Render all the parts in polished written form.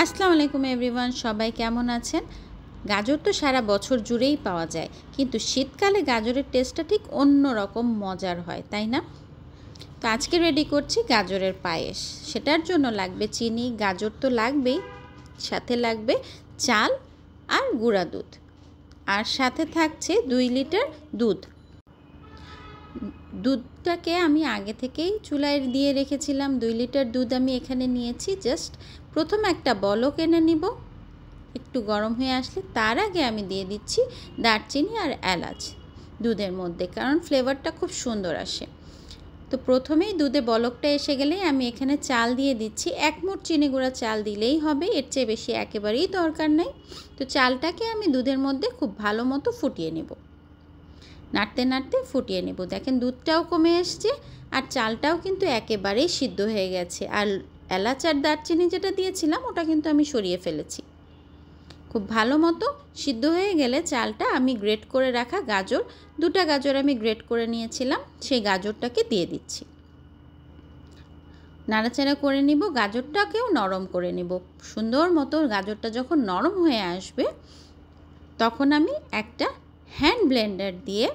আসসালামু আলাইকুম এভরিওয়ান, সবাই কেমন আছেন? গাজর তো সারা বছর জুড়েই পাওয়া যায়, কিন্তু শীতকালে গাজরের টেস্টটা ঠিক অন্য রকম মজার হয়, তাই না? তো আজকে রেডি করছি গাজরের পায়েস। সেটার জন্য লাগবে চিনি, গাজর তো লাগবেই, সাথে লাগবে চাল আর গুঁড়া দুধ, আর সাথে থাকছে 2 লিটার দুধ। দুধটাকে আমি আগে থেকেই চুলায় দিয়ে রেখেছিলাম। 2 লিটার দুধ আমি এখানে নিয়েছি। জাস্ট প্রথমে একটা বলক এনে নিব। একটু গরম হয়ে আসলে তার আগে আমি দিয়ে দিচ্ছি দারচিনি আর এলাচ দুধের মধ্যে, কারণ ফ্লেভারটা খুব সুন্দর আসে। তো প্রথমেই দুধে বলকটা এসে গেলেই আমি এখানে চাল দিয়ে দিচ্ছি। 1 মুঠ চিনি গুঁড়া চাল দিলেই হবে, এর চেয়ে বেশি একেবারেই দরকার নেই। তো চালটাকে আমি দুধের মধ্যে খুব ভালো মতো ফুটিয়ে নেব, নাড়তে নাড়তে ফুটিয়ে নেব। দেখেন দুধটাও কমে এসছে আর চালটাও কিন্তু একেবারেই সিদ্ধ হয়ে গেছে। আর এলাচ আর দারচিনি যেটা দিয়েছিলাম ওটা কিন্তু আমি সরিয়ে ফেলেছি। খুব ভালো মতো সিদ্ধ হয়ে গেলে চালটা আমি গ্রেট করে রাখা গাজর, 2টা গাজর আমি গ্রেট করে নিয়েছিলাম, সেই গাজরটাকে দিয়ে দিচ্ছি। নাড়াচাড়া করে নিব, গাজরটাকেও নরম করে নিব। সুন্দর মতো গাজরটা যখন নরম হয়ে আসবে তখন আমি একটা হ্যান্ড ব্লেন্ডার দিয়ে,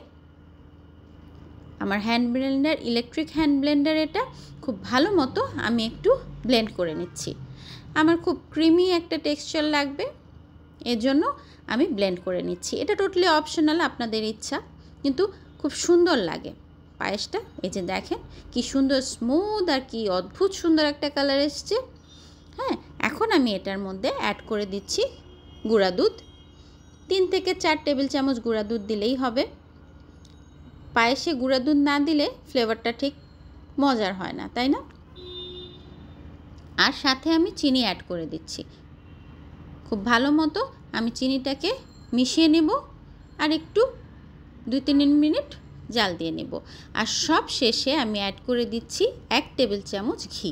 আমার hand Blender electric hand Blender, এটা খুব ভালো মতো আমি একটু ব্লেন্ড করে নিচ্ছি। আমার খুব ক্রিমি একটা টেক্সচার লাগবে, এজন্য আমি ব্লেন্ড করে নিচ্ছি। এটা টোটালি অপশনাল, আপনাদের ইচ্ছা, কিন্তু খুব সুন্দর লাগে পায়েসটা। এই যে দেখেন কি সুন্দর স্মুথ আর কি অদ্ভুত সুন্দর একটা কালার এসছে। হ্যাঁ, এখন আমি এটার মধ্যে অ্যাড করে দিচ্ছি গুঁড়া দুধ। 3 থেকে 4 টেবিল চামচ গুঁড়া দুধ দিলেই হবে। পায়েসে গুঁড়া দুধ না দিলে ফ্লেভারটা ঠিক মজার হয় না, তাই না? আর সাথে আমি চিনি অ্যাড করে দিচ্ছি। খুব ভালো মতো আমি চিনিটাকে মিশিয়ে নেব আর একটু 2-3 মিনিট জাল দিয়ে নেব। আর সব শেষে আমি অ্যাড করে দিচ্ছি 1 টেবিল চামচ ঘি।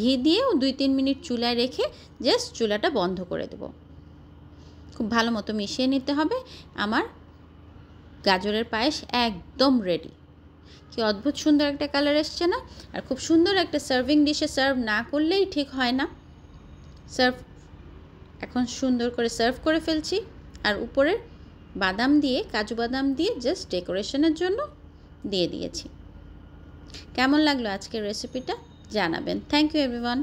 ঘি দিয়েও 2-3 মিনিট চুলায় রেখে জাস্ট চুলাটা বন্ধ করে দেব। খুব ভালো মতো মিশিয়ে নিতে হবে। আমার গাজরের পায়েস একদম রেডি। কি অদ্ভুত সুন্দর একটা কালার এসছে না? আর খুব সুন্দর একটা সার্ভিং ডিশে সার্ভ না করলেই ঠিক হয় না। এখন সুন্দর করে সার্ভ করে ফেলছি, আর উপরে বাদাম দিয়ে, কাজু বাদাম দিয়ে জাস্ট ডেকোরেশনের জন্য দিয়ে দিয়েছি। কেমন লাগলো আজকের রেসিপিটা জানাবেন। Thank you everyone.